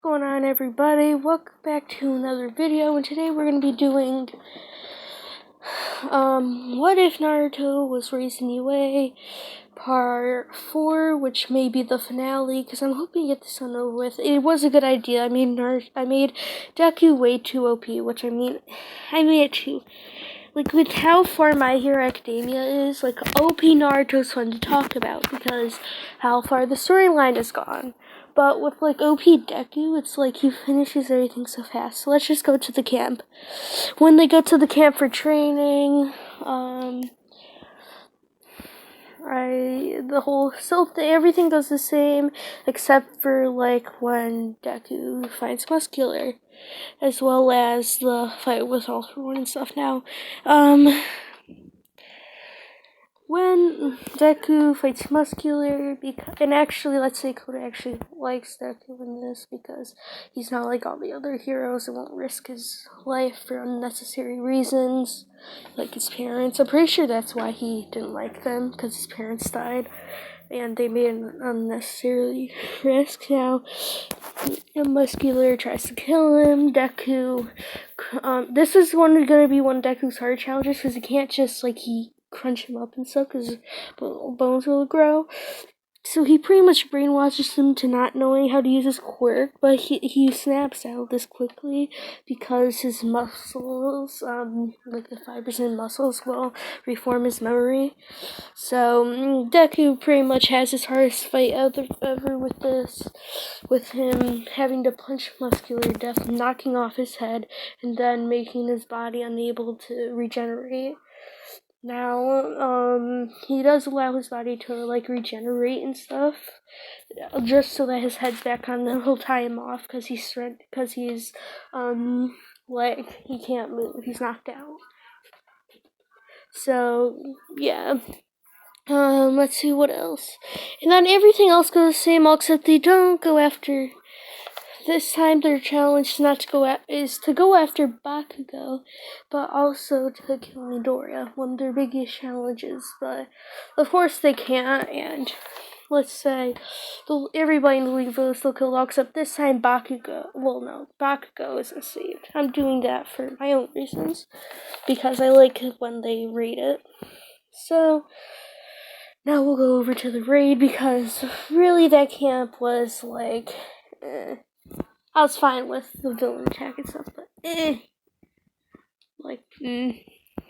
Going on, everybody? Welcome back to another video, and today we're going to be doing What If Naruto Was Raised in UA Part 4, which may be the finale, because I'm hoping to get this one over with. It was a good idea. I made Deku way too OP, which I made it too. Like, with how far My Hero Academia is, like, OP Naruto's fun to talk about, because how far the storyline has gone. But with, like, OP Deku, it's like he finishes everything so fast. So let's just go to the camp. When they go to the camp for training, everything goes the same, except for, like, when Deku finds Muscular, as well as the fight with All For One and stuff. Now, when Deku fights Muscular, and actually, let's say Koda actually likes Deku in this, because he's not like all the other heroes and won't risk his life for unnecessary reasons, like his parents. I'm pretty sure that's why he didn't like them, because his parents died, and they made an unnecessary risk. Now, Muscular tries to kill him. Deku, this is going to be one of Deku's hard challenges, because he can't just, like, crunch him up and stuff, because bones will grow. So he pretty much brainwashes him to not knowing how to use his quirk, but he snaps out of this quickly, because his muscles, like the 5% muscles, will reform his memory. So Deku pretty much has his hardest fight ever with this, with him having to punch Muscular to death, knocking off his head, and then making his body unable to regenerate. Now, he does allow his body to, like, regenerate and stuff, just so that his head's back on, then he'll tie him off, because he can't move, he's knocked out. So, yeah. Let's see what else. And then everything else goes the same, except they don't go after... This time their challenge is to go after Bakugo, but also to kill Midoriya, one of their biggest challenges. But of course they can't, and let's say everybody in the league votes they'll kill all, except this time Bakugo. Well, no, Bakugo isn't saved. I'm doing that for my own reasons, because I like when they raid it. So now we'll go over to the raid, because really that camp was like... I was fine with the villain attack and stuff, but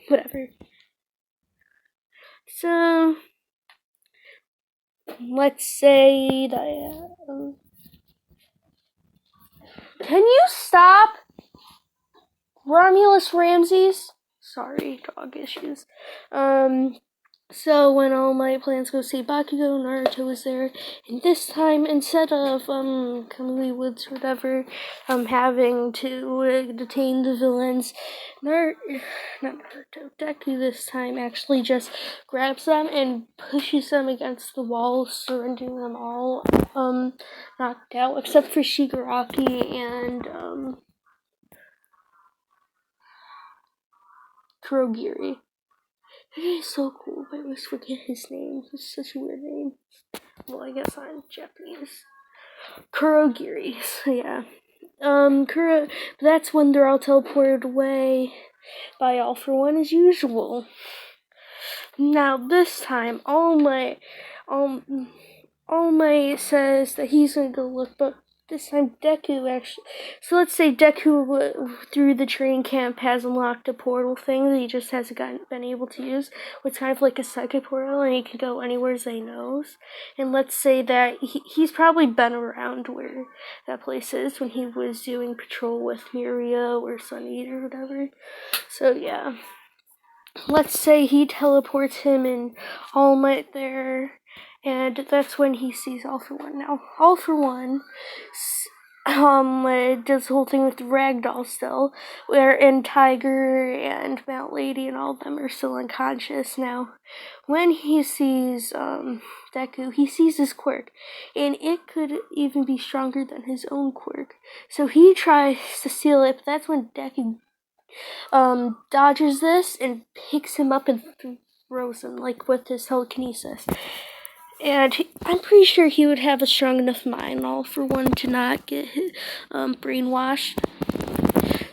whatever. So, let's say that, can you stop? Romulus Ramses? Sorry, dog issues. So when All Might plans to go see Bakugo, Naruto was there, and this time, instead of, Kamui Woods or whatever, having to detain the villains, Deku this time actually just grabs them and pushes them against the wall, surrendering them all, knocked out, except for Shigaraki and, Kurogiri. He's so cool, but I always forget his name. It's such a weird name. Well, I guess I'm Japanese. Kurogiri, so yeah. That's when they're all teleported away by All For One as usual. Now, this time, All Might says that he's gonna go look, but this time Deku actually... So let's say Deku, through the training camp, has unlocked a portal thing that he just hasn't been able to use. It's kind of like a psychic portal, and he can go anywhere he knows. And let's say that he's probably been around where that place is when he was doing patrol with Miria or Sun Eater or whatever. So yeah. Let's say he teleports him and All Might there, and that's when he sees All For One. Now, All For One, does the whole thing with the Ragdoll still, and Tiger and Mount Lady and all of them are still unconscious. Now, when he sees, Deku, he sees his quirk, and it could even be stronger than his own quirk. So he tries to steal it, but that's when Deku dodges this and picks him up and throws him, like, with his telekinesis. And I'm pretty sure he would have a strong enough mind, all for one, to not get brainwashed.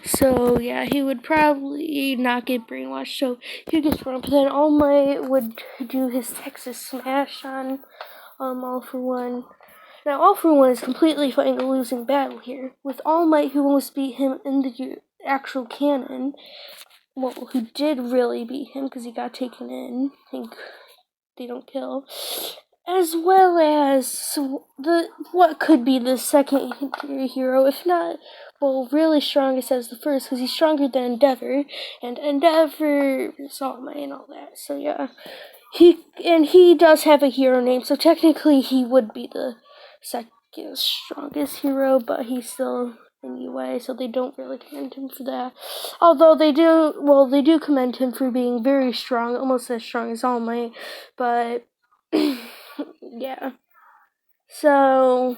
So yeah, he would probably not get brainwashed. So he gets thrown. But then All Might would do his Texas Smash on All for One. Now All for One is completely fighting a losing battle here, with All Might, who almost beat him in the actual canon. Well, who did really beat him because he got taken in. They don't kill. As well as what could be the second hero, if not, well, really strongest as the first, because he's stronger than Endeavor, and Endeavor is All Might and all that. So yeah, he does have a hero name, so technically he would be the second strongest hero, but he's still in UA, so they don't really commend him for that. Although they do commend him for being very strong, almost as strong as All Might, but yeah. So,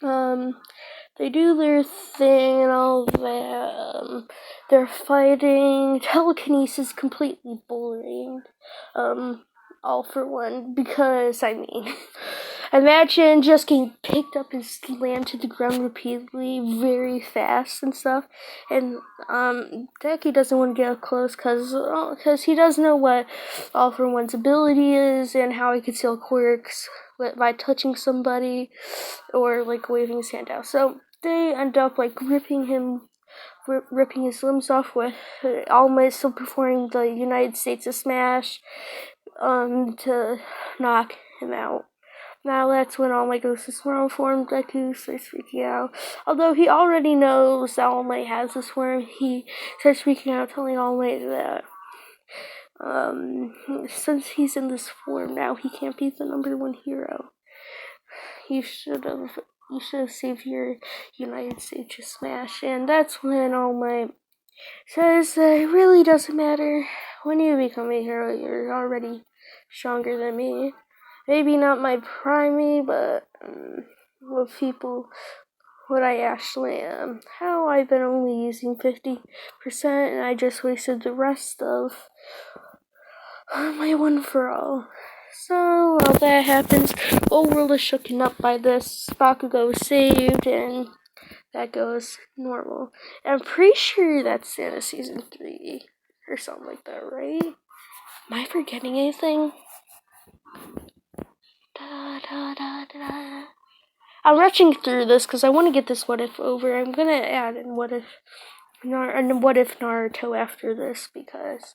they do their thing and all that. They're fighting. Telekinesis completely boring. All for One, because, I mean, imagine just getting picked up and slammed to the ground repeatedly, very fast and stuff. And Deku doesn't want to get up close because he does know what All for One's ability is and how he can steal quirks by touching somebody or like waving his hand out. So they end up like ripping his limbs off, with All Might still performing the United States of Smash to knock him out. Now that's when All Might goes to Swarm form. Deku starts freaking out. Although he already knows that All Might has a swarm, he starts freaking out, telling All Might that since he's in this form now, he can't be the #1 hero. You should have saved your United States of Smash. And that's when All Might says that it really doesn't matter. When you become a hero, you're already stronger than me. Maybe not my prime, but what I actually am. How I've been only using 50%, and I just wasted the rest of my one for all. So, while that happens, the whole world is shooken up by this. Bakugo is saved, and that goes normal. And I'm pretty sure that's the end of season 3, or something like that, right? Am I forgetting anything? I'm rushing through this because I want to get this What If over. I'm gonna add in What If Naruto after this, because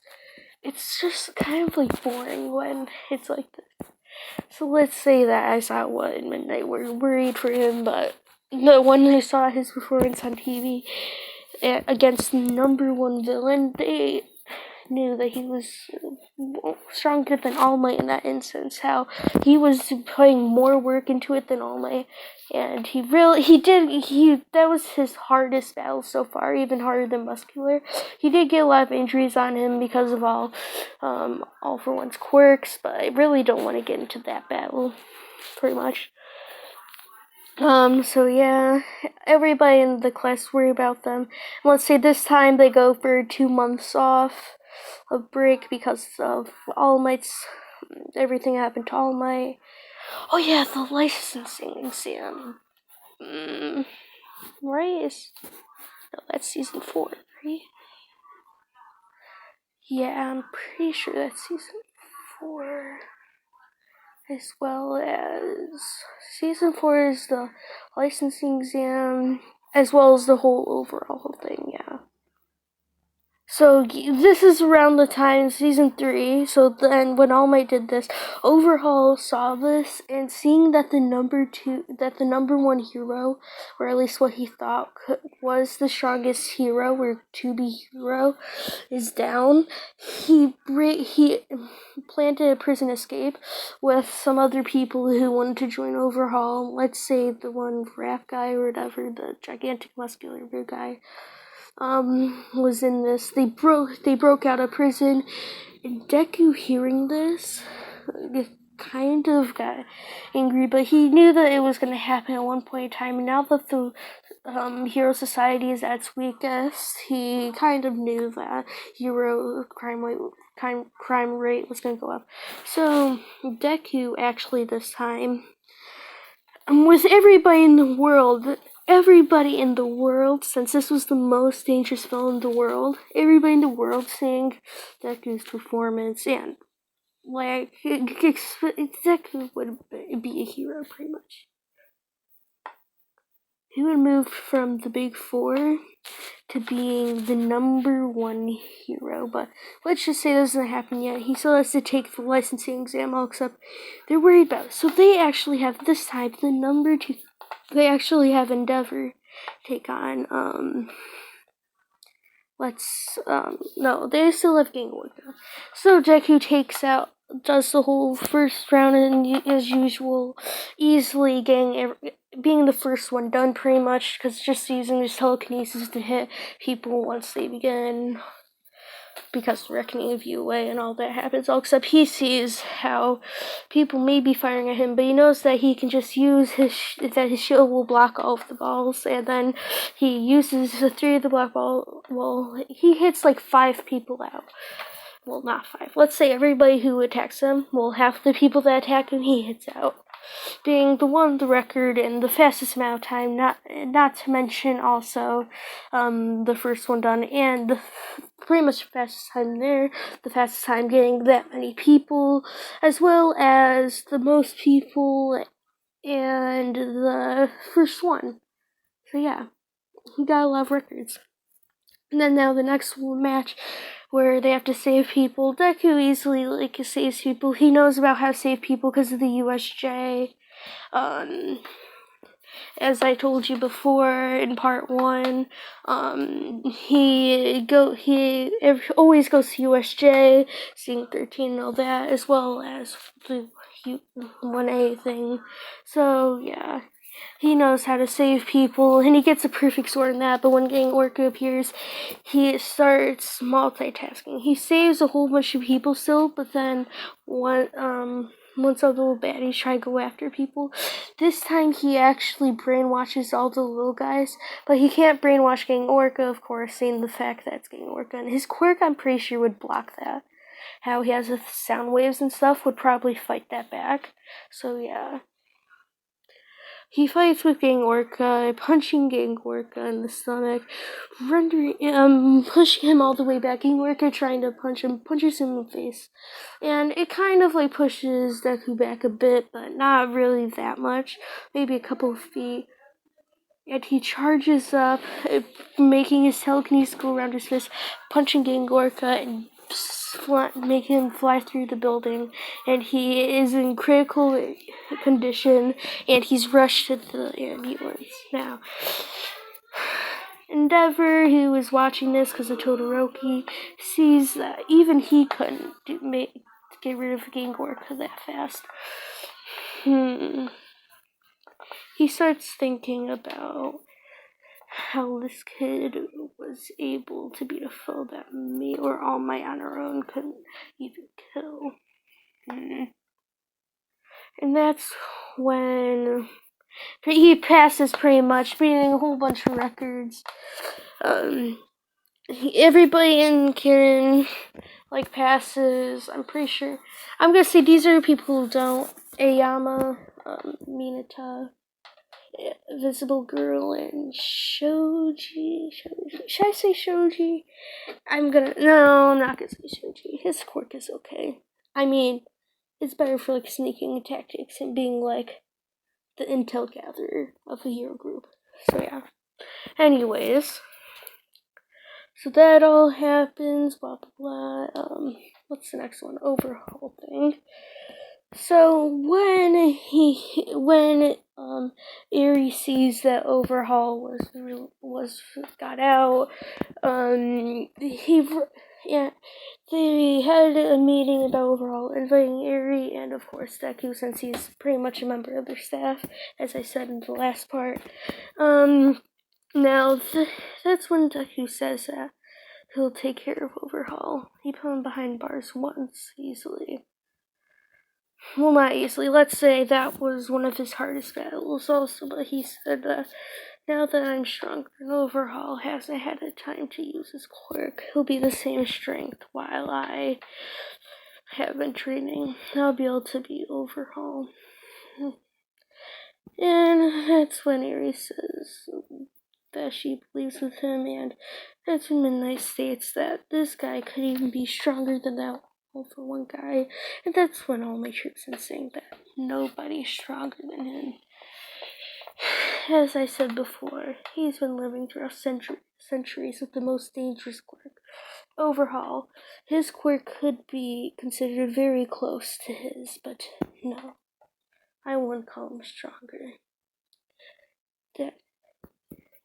it's just kind of like boring when it's like this. So let's say that I saw what in Midnight were worried for him, but when I saw his performance on TV against the #1 villain, they knew that he was stronger than All Might in that instance. How he was putting more work into it than All Might, and that was his hardest battle so far, even harder than Muscular. He did get a lot of injuries on him because of All for One's quirks, but I really don't want to get into that battle pretty much. So yeah, everybody in the class worry about them. Let's say this time they go for 2 months off a break because of All Might's everything happened to All Might. Oh yeah, the licensing exam. Right? No, that's season 4, right? Yeah, I'm pretty sure that's season 4. As well as season 4 is the licensing exam, as well as the whole overall thing, yeah. So this is around the time season 3. So then when All Might did this, Overhaul saw this, and seeing that the #1 hero, or at least what he thought was the strongest hero, or to be hero, is down, he planted a prison escape with some other people who wanted to join Overhaul. Let's say the one rap guy or whatever, the gigantic muscular big guy. Was in this. They broke out of prison, and Deku, hearing this, kind of got angry, but he knew that it was going to happen at one point in time. And now that the hero society is at its weakest, he kind of knew that hero crime rate was going to go up. So Deku actually this time, with everybody in the world, since this was the most dangerous villain in the world, everybody in the world seeing Deku's performance, and like Deku would be a hero pretty much. He would move from the big four to being the number one hero, but let's just say that doesn't happen yet. He still has to take the licensing exam, all except they're worried about it. So they actually have this time the number two. They actually have Endeavor take on no, they still have Gang Orca. So Deku does the whole first round, and as usual, easily being the first one done pretty much, because just using his telekinesis to hit people once they begin, because the reckoning of UA and all that happens, all except he sees how people may be firing at him, but he knows that he can just use his shield will block all of the balls, and then he uses the 3 of the black ball. Well, he hits like 5 people out. Well, not 5. Let's say everybody who attacks him, well, half the people that attack him, he hits out. Being the record in the fastest amount of time, not to mention also the first one done, and pretty much the fastest time there, the fastest time getting that many people, as well as the most people, and the first one. So yeah, he got a lot of records. And then now the next match, where they have to save people, Deku easily saves people. He knows about how to save people because of the USJ. As I told you before in part 1, he always goes to USJ, seeing 13 and all that, as well as the 1A thing. So yeah, he knows how to save people, and he gets a perfect score in that, but when Gang Orca appears, he starts multitasking. He saves a whole bunch of people still, but then once all the little baddies try to go after people, this time he actually brainwashes all the little guys, but he can't brainwash Gang Orca, of course, seeing the fact that it's Gang Orca, and his quirk, I'm pretty sure, would block that. How he has the sound waves and stuff would probably fight that back, so yeah. He fights with Gang Orca, punching Gang Orca in the stomach, pushing him all the way back. Gang Orca trying to punches him in the face. And it kind of pushes Deku back a bit, but not really that much. Maybe a couple of feet. And he charges up, making his telekinesis go around his fist, punching Gang Orca, and making him fly through the building, and he is in critical condition, and he's rushed to the ambulance. Now, Endeavor, who is watching this because of Todoroki, sees that even he couldn't get rid of Gang Orca that fast. He starts thinking about how this kid was able to beat a foe that me or All Might on our own couldn't even kill. And that's when he passes pretty much, beating a whole bunch of records. Everybody in Kirin passes. I'm pretty sure. I'm gonna say these are people who don't. Aoyama, Mineta, Visible Girl, and Shoji. Should I say Shoji? No, I'm not gonna say Shoji. His quirk is okay. I mean, it's better for sneaking tactics and being the intel gatherer of a hero group. So yeah. Anyways, so that all happens. Blah blah blah. What's the next one? Overhaul thing. So when Eri sees that Overhaul got out, they had a meeting about Overhaul, inviting Eri and of course Deku, since he's pretty much a member of their staff, as I said in the last part. Now that's when Deku says that he'll take care of Overhaul. He put him behind bars once easily. Well, not easily. Let's say that was one of his hardest battles also, but he said that now that I'm stronger and Overhaul hasn't had the time to use his quirk, he'll be the same strength while I have been training. I'll be able to beat Overhaul. And that's when Aries says that she believes with him, and that's when Midnight states that this guy could even be stronger than that All for One guy, and that's when All makes sense saying that nobody's stronger than him. As I said before, he's been living throughout centuries with the most dangerous quirk, Overhaul. His quirk could be considered very close to his, but no, I wouldn't call him stronger. That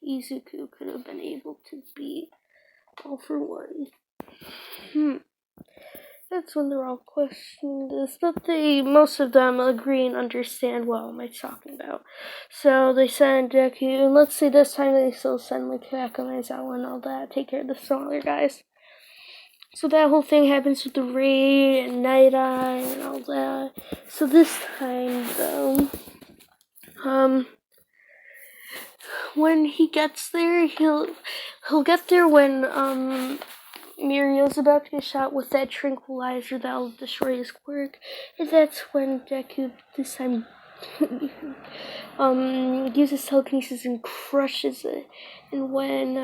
Izuku could have been able to beat All for One. That's when they're all questioning this, but most of them agree and understand what am I talking about. So they send Deku, and let's see this time they still send like Akamezawa and all that, take care of the smaller guys. So that whole thing happens with the raid and Night Eye and all that. So this time though, when he gets there, he'll get there when Mirio's about to get shot with that tranquilizer that'll destroy his quirk, and that's when Deku this time uses telekinesis and crushes it. And when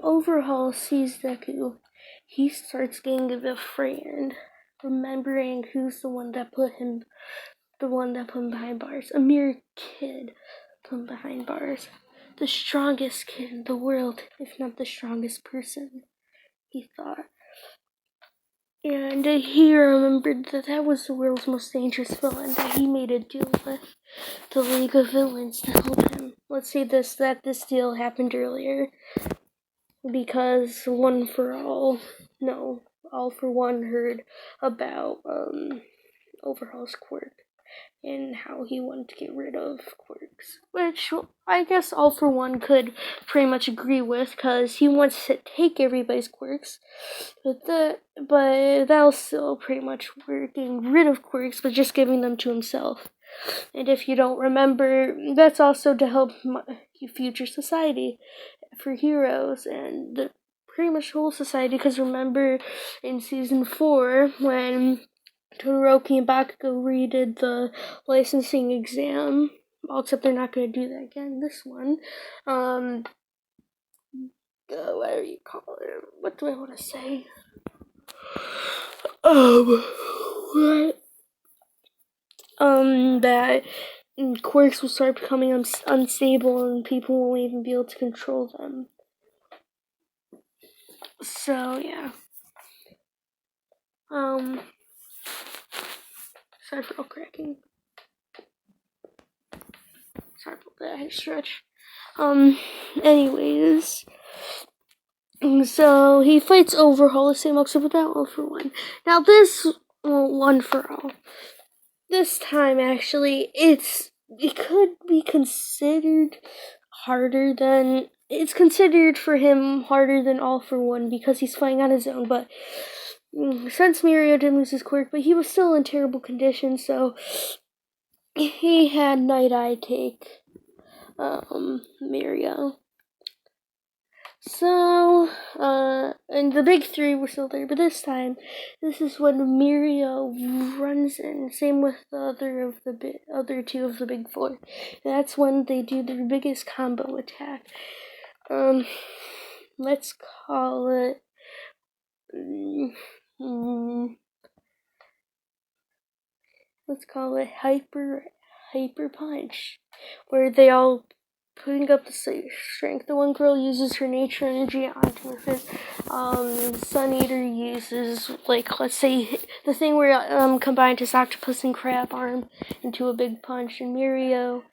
Overhaul sees Deku, he starts getting a bit afraid, remembering who's the one that put him behind bars. A mere kid put him behind bars. The strongest kid in the world, if not the strongest person, he thought. And he remembered that was the world's most dangerous villain, that he made a deal with the League of Villains to help him. Let's say this deal happened earlier, because All for One heard about Overhaul's quirk and how he wanted to get rid of quirks, which I guess All for One could pretty much agree with, because he wants to take everybody's quirks, but that'll still pretty much work, getting rid of quirks, but just giving them to himself. And if you don't remember, that's also to help future society for heroes and pretty much whole society, because remember in season 4 when Todoroki and Bakugo redid the licensing exam, except they're not going to do that again this one. What do you call it? What do I want to say? That quirks will start becoming unstable and people won't even be able to control them. So, yeah. Sorry for all cracking. Sorry about that, I stretch. Anyways. So, he fights Overhaul the same except without All for One. Now, this One for All. This time, actually, it could be considered harder than... It's considered for him harder than All for One because he's fighting on his own, but since Mirio didn't lose his quirk, but he was still in terrible condition, so he had Night Eye take Mirio. So, and the big three were still there, but this is when Mirio runs in. Same with the other two of the big four. That's when they do their biggest combo attack. Let's call it. Let's call it hyper punch, where they all putting up the strength. The one girl uses her nature energy onto his. Sun Eater uses, like, let's say the thing where combined his octopus and crab arm into a big punch. And Mirio,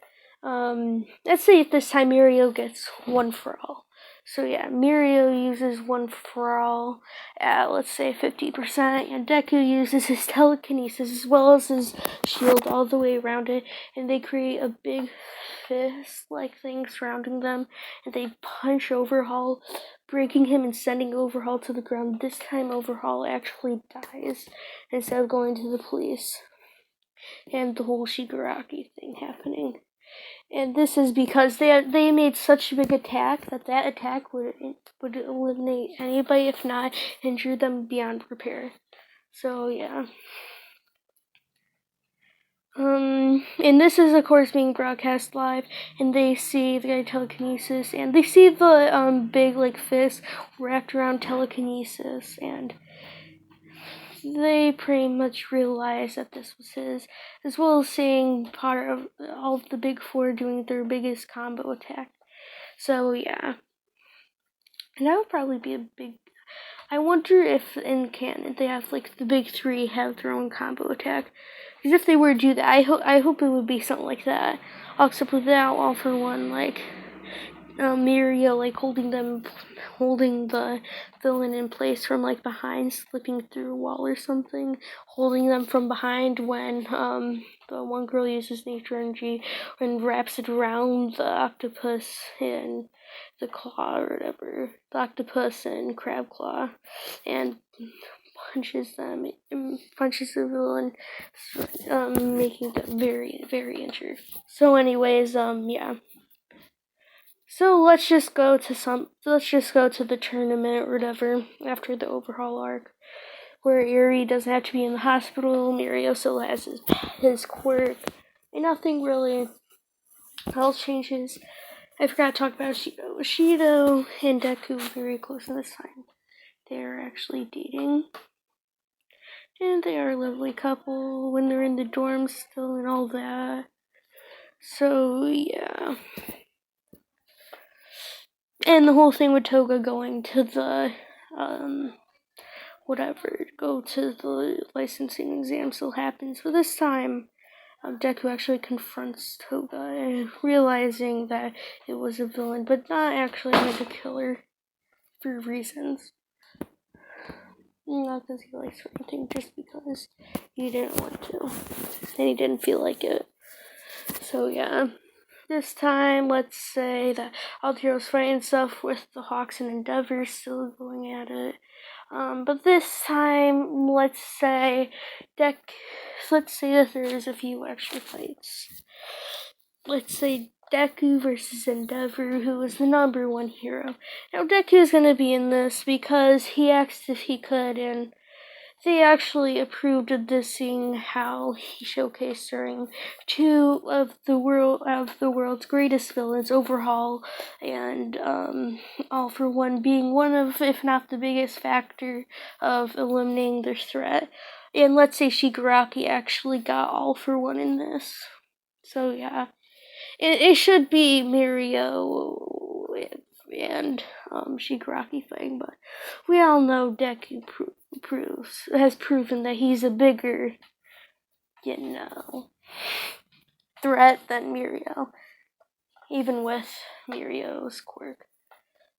let's say if this time Mirio gets One for All. So yeah, Mirio uses One for All at, let's say, 50%, and Deku uses his telekinesis as well as his shield all the way around it, and they create a big fist-like thing surrounding them, and they punch Overhaul, breaking him and sending Overhaul to the ground. This time Overhaul actually dies instead of going to the police. and the whole Shigaraki thing happening. And this is because they made such a big attack that attack would eliminate anybody, if not injure them beyond repair. So yeah. And this is of course being broadcast live, and they see the telekinesis, and they see the big like fist wrapped around telekinesis, and they pretty much realize that this was his, as well as seeing part of all of the big four doing their biggest combo attack. So yeah, and that would probably be a big. I wonder if in canon they have like the big three have their own combo attack. Because if they were to do that, I hope it would be something like that. Except without All for One, like Mirio like holding the villain in place from like behind, slipping through a wall or something, holding them from behind when the one girl uses nature energy and wraps it around the octopus and the claw or whatever, the octopus and crab claw, and punches them, punches the villain, making them very, very injured. So anyways, yeah. So let's just go to the tournament or whatever after the overhaul arc, where Eri doesn't have to be in the hospital. Mirio still has his quirk, and nothing really else changes. I forgot to talk about Shido. Shido and Deku are very close in this time. They are actually dating, and they are a lovely couple when they're in the dorms still and all that. So yeah. And the whole thing with Toga going to the, go to the licensing exam still happens. But this time, Deku actually confronts Toga, realizing that it was a villain, but not actually meant to kill her for reasons. Not because he likes her or anything, just because he didn't want to. And he didn't feel like it. So yeah. This time, let's say that all the heroes fighting stuff with the Hawks and Endeavor still going at it. But this time, let's say that there's a few extra fights. Let's say Deku versus Endeavor, who is the number one hero. Now, Deku is going to be in this because he asked if he could, and they actually approved of this, seeing how he showcased during two of the world's greatest villains, Overhaul and All for One, being one of, if not the biggest factor of eliminating their threat. And let's say Shigaraki actually got All for One in this. So yeah, it should be Mirio and Shigaraki thing, but we all know Deku has proven that he's a bigger, threat than Mirio, even with Mirio's quirk.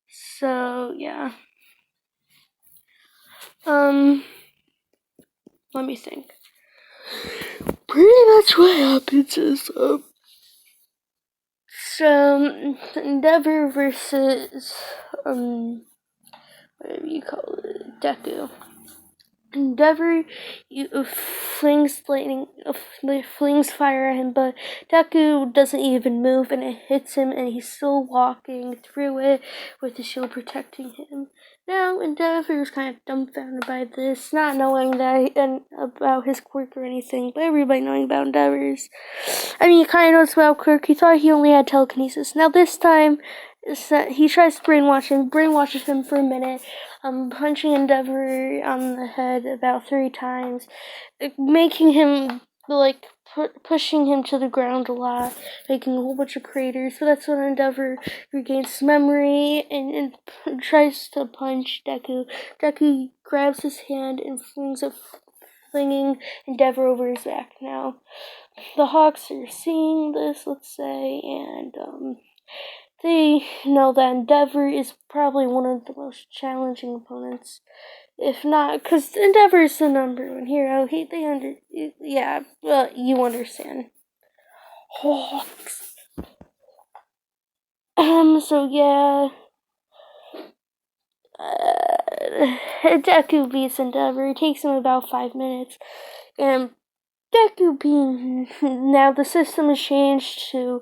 So yeah. Let me think. Pretty much what happens is Endeavor versus whatever you call it, Deku. Endeavor flings fire at him, but Deku doesn't even move, and it hits him, and he's still walking through it with the shield protecting him. Now, Endeavor is kind of dumbfounded by this, not knowing about his quirk or anything, but everybody knowing about Endeavor's. I mean, he kind of knows about quirk. He thought he only had telekinesis. Now, this time, he tries to brainwashes him for a minute, punching Endeavor on the head about 3 times, making him, pushing him to the ground a lot, making a whole bunch of craters. So that's when Endeavor regains memory and tries to punch Deku. Deku grabs his hand and flinging Endeavor over his back. Now, the Hawks are seeing this, let's say, and, they know that Endeavor is probably one of the most challenging opponents, if not, because Endeavor is the number one hero. You understand. Hawks. So yeah. Deku beats Endeavor. It takes him about 5 minutes, and Deku being now the system has changed to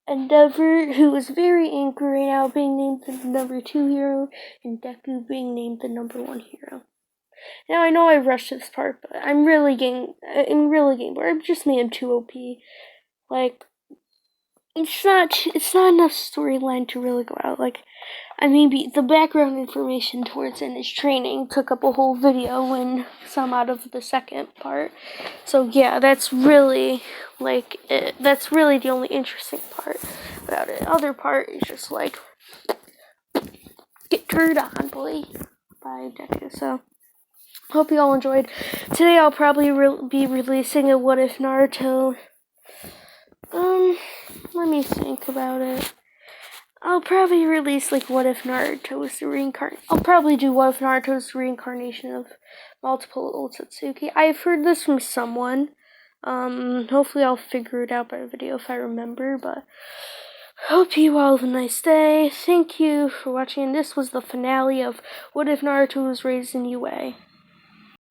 Endeavor, who is very angry right now, being named the number 2 hero, and Deku being named the number 1 hero. Now I know I rushed this part, but I'm really getting bored. I've just made him too OP. Like, it's not enough storyline to really go out. Like, I mean, the background information towards in his training took up a whole video and some out of the second part. So yeah, that's really that's really the only interesting part about it. The other part is just like, get turned on, boy, by Deku. So hope you all enjoyed. Today I'll probably be releasing a What If Naruto. Let me think about it. I'll probably release What If Naruto was the reincarnation. I'll probably do What If Naruto was the reincarnation of multiple Otsutsuki. I've heard this from someone. Hopefully I'll figure it out by video if I remember, but hope you all have a nice day. Thank you for watching. This was the finale of What If Naruto was raised in UA.